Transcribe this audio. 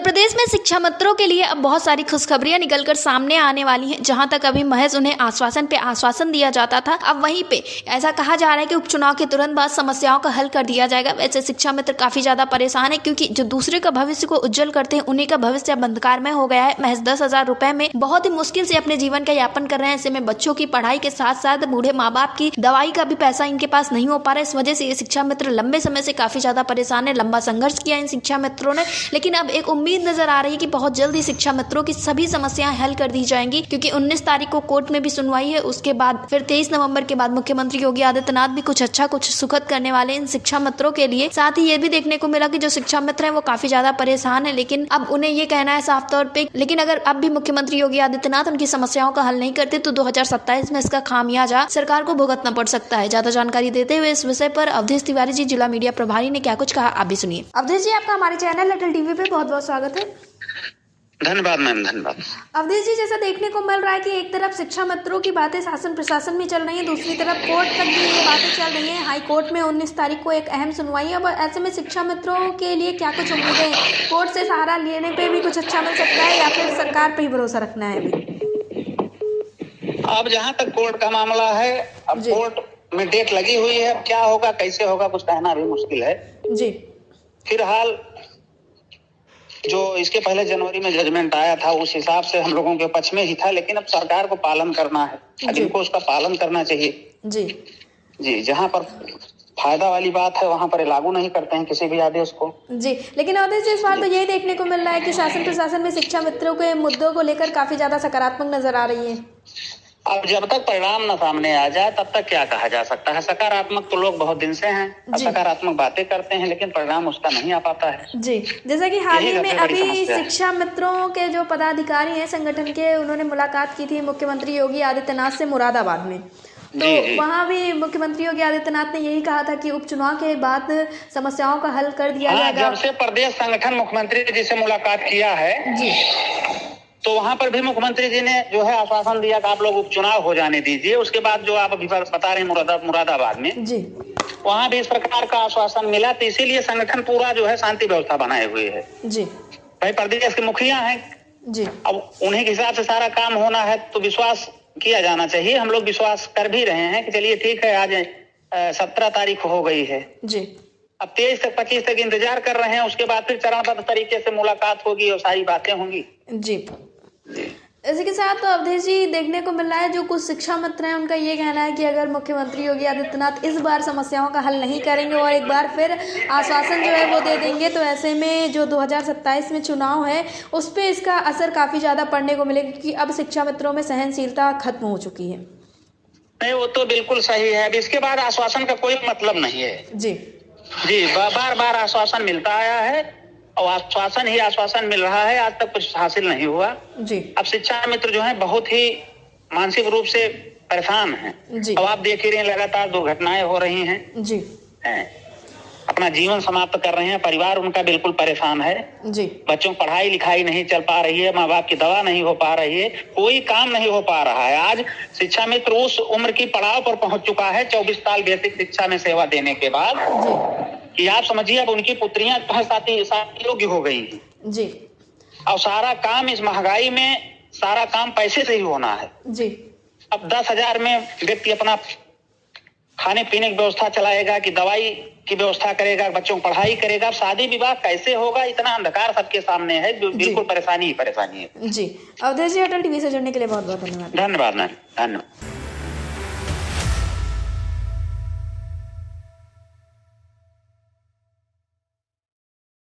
प्रदेश में शिक्षा मित्रों के लिए अब बहुत सारी खुशखबरियां निकलकर सामने आने वाली हैं। जहां तक अभी महज उन्हें आश्वासन पे आश्वासन दिया जाता था, अब वहीं पे ऐसा कहा जा रहा है कि उपचुनाव के तुरंत बाद समस्याओं का हल कर दिया जाएगा। वैसे शिक्षा मित्र काफी ज्यादा परेशान है, क्योंकि जो दूसरे का भविष्य को उज्जवल करते हैं उन्हीं का भविष्य अब अंधकारमय हो गया है। महज 10,000 रुपए में बहुत ही मुश्किल से अपने जीवन का यापन कर रहे हैं। ऐसे में बच्चों की पढ़ाई के साथ साथ बूढ़े माँ बाप की दवाई का भी पैसा इनके पास नहीं हो पा रहा है। इस वजह से ये शिक्षा मित्र लंबे समय से काफी ज्यादा परेशान है। लंबा संघर्ष किया इन शिक्षा मित्रों ने, लेकिन अब एक उम्मीद नजर आ रही है कि बहुत जल्दी शिक्षा मित्रों की सभी समस्याएं हल कर दी जाएंगी, क्योंकि 19 तारीख को कोर्ट में भी सुनवाई है। उसके बाद फिर 23 नवंबर के बाद मुख्यमंत्री योगी आदित्यनाथ भी कुछ अच्छा कुछ सुखद करने वाले इन शिक्षा मित्रों के लिए। साथ ही ये भी देखने को मिला कि जो शिक्षा मित्र हैं वो काफी ज्यादा परेशान है, लेकिन अब उन्हें ये कहना है साफ तौर पे, लेकिन अगर अब भी मुख्यमंत्री योगी आदित्यनाथ उनकी समस्याओं का हल नहीं करते तो 2027 में इसका खामियाजा सरकार को भुगतना पड़ सकता है। ज्यादा जानकारी देते हुए इस विषय पर अवधेश तिवारी जी, जिला मीडिया प्रभारी, ने क्या कुछ कहा, आप भी सुनिए। अवधेश जी, आपका हमारे चैनल अटल टीवी पे बहुत बहुत स्वागत है। धन्यवाद मैम, धन्यवाद। अवधेश जी, जैसा देखने को मिल रहा है कि एक तरफ शिक्षा मित्रों की बातें शासन प्रशासन में चल रही है, दूसरी तरफ कोर्ट तक भी ये बातें चल रही हैं। हाई कोर्ट में 19 तारीख को एक अहम सुनवाई है। अब ऐसे में शिक्षा मित्रों के लिए क्या कुछ उम्मीदें, कोर्ट से सहारा लेने पे भी कुछ अच्छा मिल सकता है या फिर सरकार पे ही भरोसा रखना है अभी? अब जहाँ तक कोर्ट का मामला है, अब कोर्ट में डेट लगी हुई है। अब क्या होगा, कैसे होगा, कुछ कहना भी मुश्किल है जी। फिलहाल जो इसके पहले जनवरी में जजमेंट आया था उस हिसाब से हम लोगों के पक्ष में ही था, लेकिन अब सरकार को पालन करना है। अब इनको उसका पालन करना चाहिए जी। जहाँ पर फायदा वाली बात है वहाँ पर लागू नहीं करते हैं किसी भी आदेश को जी। लेकिन अवधेश जी, इस बार तो यही देखने को मिल रहा है कि शासन प्रशासन में शिक्षा मित्रों के मुद्दों को लेकर काफी ज्यादा सकारात्मक नजर आ रही है। अब जब तक परिणाम न सामने आ जाए तब तक क्या कहा जा सकता है। सकारात्मक तो लोग बहुत दिन से हैं, सकारात्मक बातें करते हैं, लेकिन परिणाम उसका नहीं आ पाता है जी। जैसा कि हाल ही में अभी शिक्षा मित्रों के जो पदाधिकारी हैं संगठन के, उन्होंने मुलाकात की थी मुख्यमंत्री योगी आदित्यनाथ से मुरादाबाद में। तो वहाँ भी मुख्यमंत्री योगी आदित्यनाथ ने यही कहा था कि उपचुनाव के बाद समस्याओं का हल कर दिया जाएगा। जब से प्रदेश संगठन मुख्यमंत्री जी से मुलाकात किया है जी, तो वहां पर भी मुख्यमंत्री जी ने जो है आश्वासन दिया कि आप लोग उपचुनाव हो जाने दीजिए। उसके बाद जो आप अभी बता रहे हैं मुरादाबाद में जी, वहां भी इस प्रकार का आश्वासन मिला। तो इसीलिए संगठन पूरा जो है शांति व्यवस्था बनाए हुए है जी। भाई प्रदेश के मुखिया हैं जी, अब उन्हीं के हिसाब से सारा काम होना है, तो विश्वास किया जाना चाहिए। हम लोग विश्वास कर भी रहे हैं कि चलिए ठीक है, आज 17 तारीख हो गई है जी। अब 23 तक 25 तक इंतजार कर रहे हैं। उसके बाद फिर चरणबद्ध तरीके से मुलाकात होगी और सारी बातें होंगी जी। इसी के साथ तो अवधेश जी देखने को मिल रहा है, जो कुछ शिक्षा मित्र हैं उनका ये कहना है कि अगर मुख्यमंत्री योगी आदित्यनाथ इस बार समस्याओं का हल नहीं करेंगे और एक बार फिर आश्वासन जो है वो दे देंगे, तो ऐसे में जो 2027 में चुनाव है उस पर इसका असर काफी ज्यादा पड़ने को मिलेगा, क्योंकि अब शिक्षा मित्रों में सहनशीलता खत्म हो चुकी है। नहीं, वो तो बिल्कुल सही है। अब इसके बाद आश्वासन का कोई मतलब नहीं है जी। बार बार आश्वासन मिलता आया है और आश्वासन ही आश्वासन मिल रहा है, आज तक कुछ हासिल नहीं हुआ जी। अब शिक्षा मित्र जो हैं बहुत ही मानसिक रूप से परेशान हैं जी। अब आप देख ही रहे हैं, लगातार दुर्घटनाएं हो रही हैं जी, अपना जीवन समाप्त कर रहे हैं। परिवार उनका बिल्कुल परेशान है जी। बच्चों की पढ़ाई लिखाई नहीं चल पा रही है, माँ बाप की दवा नहीं हो पा रही है, कोई काम नहीं हो पा रहा है। आज शिक्षा मित्र उस उम्र की पड़ाव पर पहुंच चुका है 24 साल बेसिक शिक्षा में सेवा देने के बाद कि आप समझिए अब उनकी पुत्रियां योग्य हो गई हैं जी। और सारा काम इस महंगाई में सारा काम पैसे से ही होना है जी। अब 10,000 में व्यक्ति अपना खाने पीने की व्यवस्था चलाएगा कि दवाई की व्यवस्था करेगा, बच्चों की पढ़ाई करेगा, शादी विवाह कैसे होगा, इतना अंधकार सबके सामने है, जो बिल्कुल परेशानी ही परेशानी है जी। अवधेश जी, अटल टीवी से जुड़ने के लिए बहुत बहुत धन्यवाद। धन्यवाद।